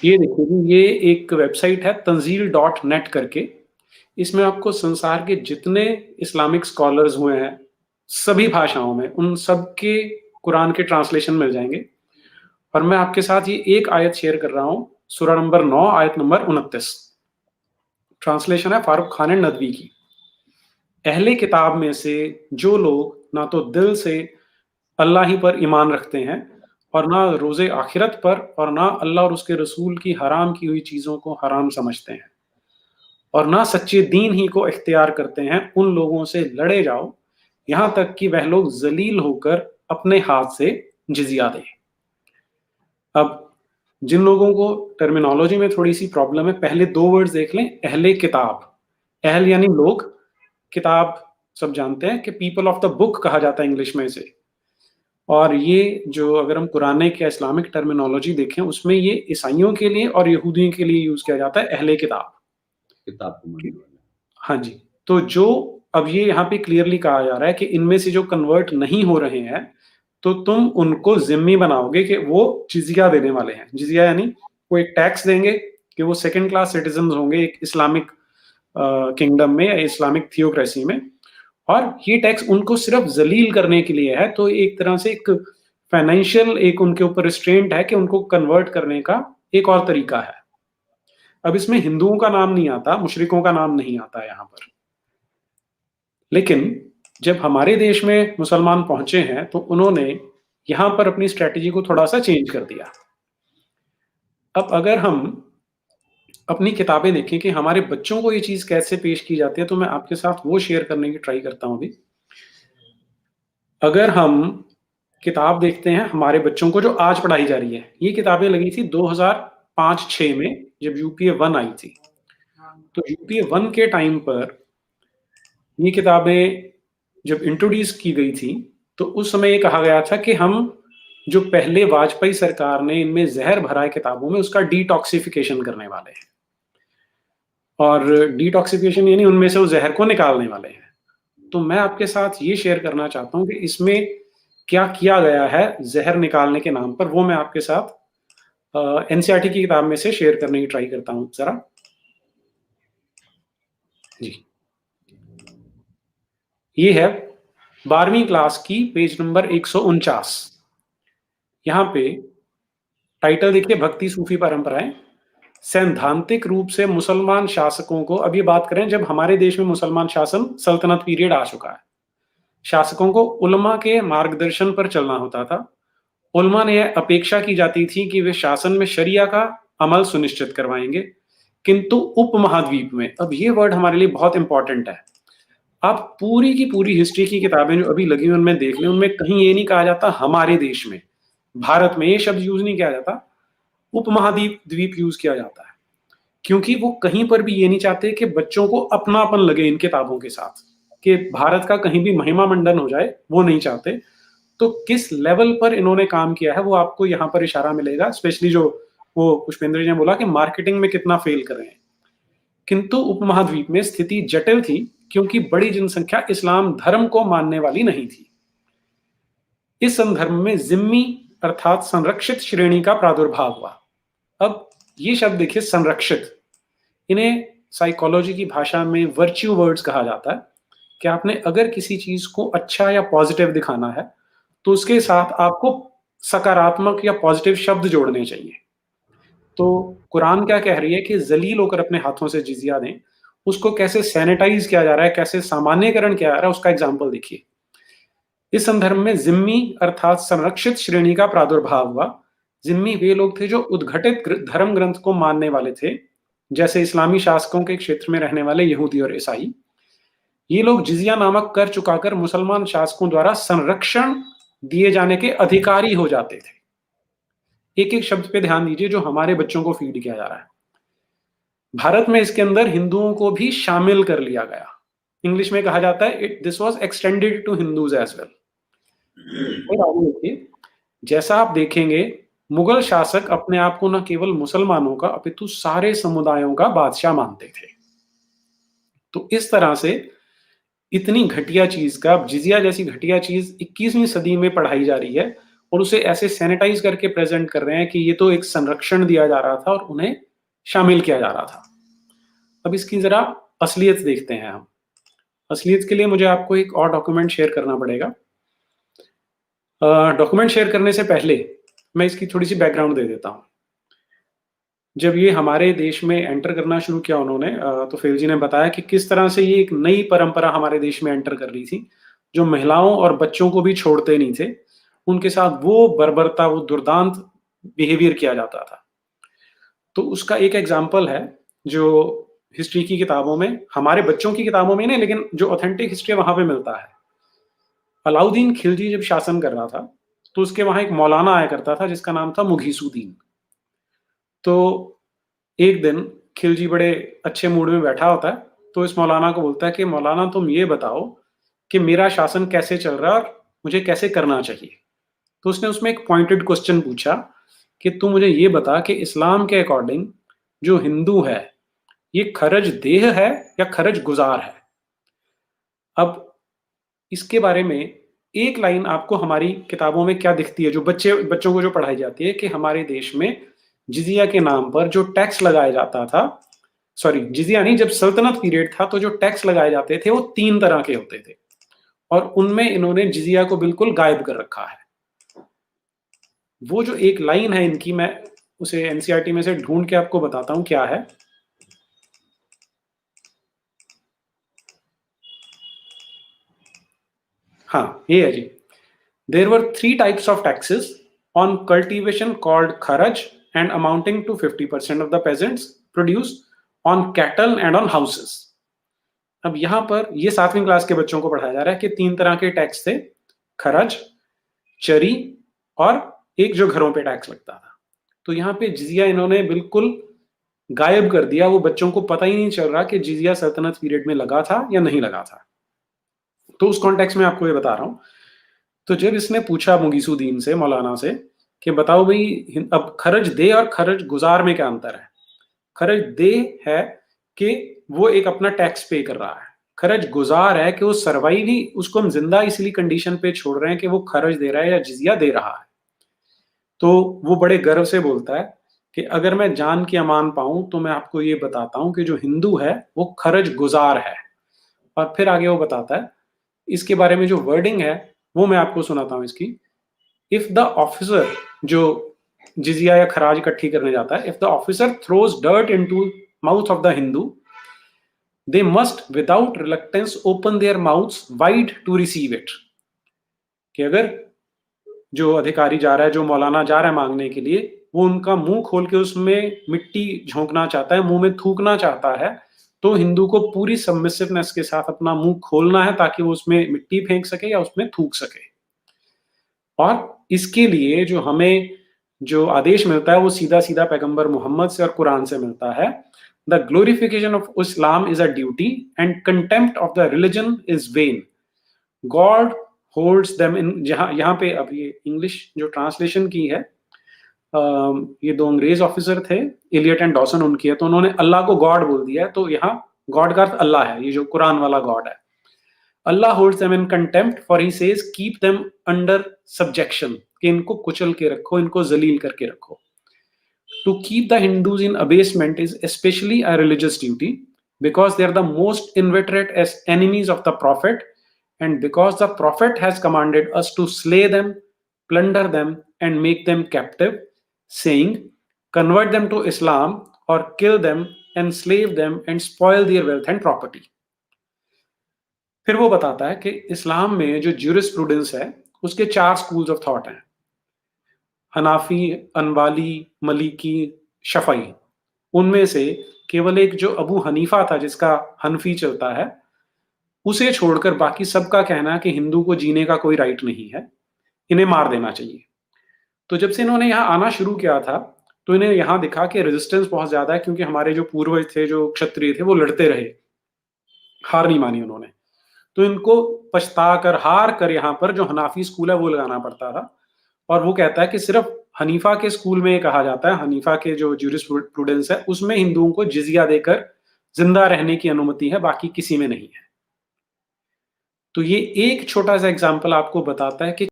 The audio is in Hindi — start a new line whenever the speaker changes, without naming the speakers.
ये देखिए जी, ये एक वेबसाइट है तंजील डॉट नेट करके। इसमें आपको संसार के जितने इस्लामिक स्कॉलर्स हुए हैं, सभी भाषाओं में, उन सब के कुरान के ट्रांसलेशन मिल जाएँगे। और मैं आपके साथ ये एक आयत शेयर कर रहा हूँ, सूरा नंबर 9 आयत नंबर 29। ट्रांसलेशन है फारूक खान नदवी की। अहले किताब में से जो लोग ना तो दिल से अल्लाह ही पर ईमान रखते हैं और ना रोज़े आखिरत पर और ना अल्लाह और उसके रसूल की हराम की हुई चीज़ों को हराम समझते हैं और ना सच्चे दीन ही को इख्तियार करते हैं, उन लोगों से लड़े जाओ, यहाँ तक कि वह लोग ज़लील होकर अपने हाथ से जिज़िया दें। अब जिन लोगों को टर्मिनोलॉजी में थोड़ी-सी प्रॉब्लम है, पहले 2 वर्ड्स देख लें, अहले किताब। अहल यानी लोग, किताब सब जानते हैं कि पीपल ऑफ द बुक कहा जाता है इंग्लिश में इसे। और ये जो अगर हम कुरानिक या इस्लामिक टर्मिनोलॉजी देखें, उसमें ये ईसाइयों के लिए और यहूदियों के लिए यूज़ किया जाता है अहले किताब।
किताब को मानने वाले।
हाँ जी, तो जो अब ये यहाँ पे क्लियरली कहा जा रहा है कि इनमें से जो कन्वर्ट नहीं हो रहे हैं, तो तुम उनको ज़िम्मी बनाओगे कि वो जिज़िया देने वाले हैं। जिज़िया यानी वो एक टैक्स देंगे कि वो सेकंड क्लास सिटिज़न्स होंगे एक इस्लामिक किंगडम में या इस्लामिक थियोक्रेसी में, और ये टैक्स उनको सिर्फ़ ज़लील करने के लिए है। तो एक तरह से एक फाइनेंशियल एक उनके ऊपर रिस्ट्रेंट है कि उनको कन्वर्ट करने का एक और तरीका है। अब इसमें हिंदुओं का नाम नहीं आता, मुशरिकों का नाम नहीं आता है यहाँ पर। लेकिन जब हमारे देश में मुसलमान पहुँचे हैं, तो उन्होंने यहाँ पर अपनी स्ट्रैटेजी को थोड़ा-सा चेंज कर दिया। अब अगर हम अपनी किताबें देखें कि हमारे बच्चों को ये चीज़ कैसे पेश की जाती है, तो मैं आपके साथ वो शेयर करने की ट्राई करता हूँ अभी। अगर हम किताब देखते हैं हमारे बच्चों को जो आज पढ़ाई जा रही है, ये किताबें लगी थी 2005-6 में जब यूपीए 1 आई थी। तो यूपीए 1 के टाइम पर ये किताबें जब इंट्रोड्यूस की गई थी, तो उस समय ये कहा गया था कि हम जो पहले वाजपेयी सरकार ने इनमें ज़हर भरा है किताबों में, उसका डिटॉक्सिफिकेशन करने वाले हैं। और डिटॉक्सिफिकेशन यानी उनमें से उस ज़हर को निकालने वाले हैं। तो मैं आपके साथ ये शेयर करना चाहता हूँ कि इसमें क्या किया गया है ज़हर निकालने के नाम पर, वो मैं आपके साथ एनसीईआरटी की किताब में से शेयर करने की ट्राई करता हूँ ज़रा। जी। ये है 12वीं क्लास की पेज नंबर 149। यहाँ पे टाइटल देखिए, भक्ति सूफी परंपराएं। सैद्धांतिक रूप से मुसलमान शासकों को, अब ये बात करें जब हमारे देश में मुसलमान शासन सल्तनत पीरियड आ चुका है, शासकों को उलमा के मार्गदर्शन पर चलना होता था। उलमा ने यह अपेक्षा की जाती थी कि वे शासन में शरिया का अमल सुनिश्चित करवाएंगे, किंतु उपमहाद्वीप में, अब ये वर्ड हमारे लिए बहुत इंपॉर्टेंट है। आप पूरी की पूरी हिस्ट्री की किताबें जो अभी लगी हुई उनमें देख लें, उनमें कहीं ये नहीं कहा जाता हमारे देश में, भारत में ये शब्द यूज नहीं किया जाता, उपमहाद्वीप द्वीप यूज किया जाता है। क्योंकि वो कहीं पर भी ये नहीं चाहते कि बच्चों को अपनापन लगे इन किताबों के साथ, कि भारत का कहीं भी महिमा मंडन हो जाए, वो नहीं चाहते। तो किस लेवल पर इन्होंने काम किया है वो आपको यहाँ पर इशारा मिलेगा, स्पेशली जो वो पुष्पेंद्र जी ने बोला कि मार्केटिंग में कितना फेल कर रहे हैं। किंतु उपमहाद्वीप में स्थिति जटिल थी, क्योंकि बड़ी जनसंख्या इस्लाम धर्म को मानने वाली नहीं थी। इस संदर्भ में जिम्मी अर्थात संरक्षित श्रेणी का प्रादुर्भाव हुआ। अब ये शब्द देखिए, संरक्षित, इन्हें साइकोलॉजी की भाषा में वर्च्यू वर्ड्स कहा जाता है कि आपने अगर किसी चीज को अच्छा या पॉजिटिव दिखाना है, तो उसके साथ आपको सकारात्मक या पॉजिटिव शब्द जोड़ने चाहिए। तो कुरान क्या कह रही है कि जलील होकर अपने हाथों से जिजिया दें, उसको कैसे सैनिटाइज किया जा रहा है, कैसे सामान्यकरण किया जा रहा है, उसका एग्जाम्पल देखिए। इस संदर्भ में जिम्मी अर्थात संरक्षित श्रेणी का प्रादुर्भाव हुआ। जिम्मी वे लोग थे जो उद्घटित धर्म ग्रंथ को मानने वाले थे, जैसे इस्लामी शासकों के क्षेत्र में रहने वाले यहूदी और ईसाई। ये लोग जिजिया नामक कर चुकाकर मुसलमान शासकों द्वारा संरक्षण दिए जाने के अधिकारी हो जाते थे। एक एक शब्द पे ध्यान दीजिए जो हमारे बच्चों को फीड किया जा रहा है। भारत में इसके अंदर हिंदुओं को भी शामिल कर लिया गया। इंग्लिश में कहा जाता है this was extended to Hindus as well. और आगे देखिए, जैसा आप देखेंगे, मुगल शासक अपने आप को न केवल मुसलमानों का अपितु सारे समुदायों का बादशाह मानते थे। तो इस तरह से इतनी घटिया चीज का, जिजिया जैसी घटिया चीज 21वीं सदी में पढ़ाई जा रही है, और उसे ऐसे सैनिटाइज करके प्रेजेंट कर रहे हैं कि ये तो एक संरक्षण दिया जा रहा था और उन्हें शामिल किया जा रहा था। अब इसकी जरा असलियत देखते हैं हम। असलियत के लिए मुझे आपको एक और डॉक्यूमेंट शेयर करना पड़ेगा। डॉक्यूमेंट शेयर करने से पहले मैं इसकी थोड़ी सी बैकग्राउंड दे देता हूँ। जब ये हमारे देश में एंटर करना शुरू किया उन्होंने, तो फेल जी ने बताया कि किस तरह से ये एक नई परंपरा हमारे देश में एंटर कर रही थी, जो महिलाओं और बच्चों को भी छोड़ते नहीं थे। उनके साथ वो बर्बरता, वो दुर्दांत बिहेवियर किया जाता था। तो उसका एक एग्जाम्पल है जो हिस्ट्री की किताबों में, हमारे बच्चों की किताबों में नहीं, लेकिन जो ऑथेंटिक हिस्ट्री है वहां पे मिलता है। अलाउद्दीन खिलजी जब शासन कर रहा था, तो उसके वहां एक मौलाना आया करता था जिसका नाम था मुगीसुद्दीन। तो एक दिन खिलजी बड़े अच्छे मूड में बैठा होता है, तो इस मौलाना को बोलता है कि मौलाना तुम ये बताओ कि मेरा शासन कैसे चल रहा है और मुझे कैसे करना चाहिए। तो उसने उसमें एक पॉइंटेड क्वेश्चन पूछा कि तू मुझे ये बता कि इस्लाम के अकॉर्डिंग जो हिंदू है, ये खरज देह है या खरज गुजार है। अब इसके बारे में एक लाइन आपको हमारी किताबों में क्या दिखती है, जो बच्चों को जो पढ़ाई जाती है, कि हमारे देश में जिजिया के नाम पर जो टैक्स लगाया जाता था, सॉरी जिजिया नहीं, जब सल्तनत पीरियड था तो जो टैक्स लगाए जाते थे वो 3 तरह के होते थे, और उनमें इन्होंने जिजिया को बिल्कुल गायब कर रखा है। वो जो एक लाइन है इनकी, मैं उसे एनसीईआरटी में से ढूंढ के आपको बताता हूं क्या है। हाँ, ये है जी। There were 3 types of taxes on cultivation called kharaj and amounting to 50% of the peasants produce, on cattle and on houses. अब यहाँ पर ये 7वीं क्लास के बच्चों को पढ़ाया जा रहा है कि 3 तरह के टैक्स थे, खरज, चरी और एक जो घरों पे टैक्स लगता था। तो यहाँ पे जिजिया इन्होंने बिल्कुल गायब कर दिया, वो बच्चों को पता ही नहीं चल रहा कि जिजिया सल्तनत पीरियड में लगा था या नहीं लगा था। तो उस कॉन्टेक्स्ट में आपको ये बता रहा हूँ। तो जब इसने पूछा मुगीसुद्दीन से, मौलाना से, कि बताओ भाई अब खरज दे और खरज गुजार में क्या अंतर है। खरज दे है कि वो एक अपना टैक्स पे कर रहा है, खरज गुजार है कि वो सर्वाइव ही, उसको हम जिंदा इसलिए कंडीशन पे छोड़ रहे हैं कि वो खरज दे रहा है या जिजिया दे रहा है। तो वो बड़े गर्व से बोलता है कि अगर मैं जान की अमान पाऊं तो मैं आपको ये बताता हूं कि जो हिंदू है वो खरज गुजार है। और फिर आगे वो बताता है, इसके बारे में जो वर्डिंग है वो मैं आपको सुनाता हूं इसकी। इफ द ऑफिसर, जो जिजिया या खराज इकट्ठी करने जाता है, if the officer throws dirt into mouth of the Hindu, they must without reluctance open their mouths wide to receive it. कि अगर जो अधिकारी जा रहा है, जो मौलाना जा रहा है मांगने के लिए, वो उनका मुंह खोल के उसमें मिट्टी झोंकना चाहता है, मुंह में थूकना चाहता है, तो हिंदू को पूरी सबमिसिवनेस के साथ अपना मुंह खोलना है ताकि वो उसमें मिट्टी फेंक सके या उसमें थूक सके। और इसके लिए जो हमें जो आदेश मिलता है वो सीधा सीधा पैगंबर मोहम्मद से और कुरान से मिलता है। The glorification of Islam is a duty and contempt of the religion is when. God holds them इन, जहां यहाँ पे अब ये इंग्लिश जो ट्रांसलेशन की है, ये 2 अंग्रेज ऑफिसर थे, इलियट एंड डॉसन, उनकी है, तो उन्होंने अल्लाह को गॉड बोल दिया है। तो यहाँ गॉड का अर्थ अल्लाह है, ये जो कुरान वाला गॉड है। Allah holds them in contempt for he says keep them under subjection, कि इनको कुचल के रखो, इनको जलील करके रखो। To keep the Hindus in abasement is specially a religious duty because they are the most inveterate as enemies of the prophet and because the prophet has commanded us to slay them, plunder them and make them captive, saying, convert them to Islam or kill them, enslave them and spoil their wealth and property. फिर वो बताता है कि इस्लाम में जो ज्यूरिस्प्रूडेंस है उसके 4 स्कूल्स ऑफ थॉट हैं, हनाफी, अनबाली, मलिकी, शफई। उनमें से केवल एक जो अबू हनीफा था जिसका हनफी चलता है, उसे छोड़कर बाकी सबका कहना है कि हिंदू को जीने का कोई राइट नहीं है, इन्हें मार देना चाहिए। तो जब से इन्होंने यहाँ आना शुरू किया था तो इन्हें यहाँ दिखा कि रेजिस्टेंस बहुत ज्यादा है, क्योंकि हमारे जो पूर्वज थे, जो क्षत्रिय थे, वो लड़ते रहे, हार नहीं मानी उन्होंने। तो इनको पछता कर, हार कर यहाँ पर जो हनाफी स्कूल है वो लगाना पड़ता था। और वो कहता है कि सिर्फ हनीफा के स्कूल में कहा जाता है, हनीफा के जो ज्यूरिस्प्रूडेंस है उसमें हिंदुओं को जिजिया देकर जिंदा रहने की अनुमति है, बाकी किसी में नहीं है। तो ये एक छोटा सा एग्जाम्पल आपको बताता है कि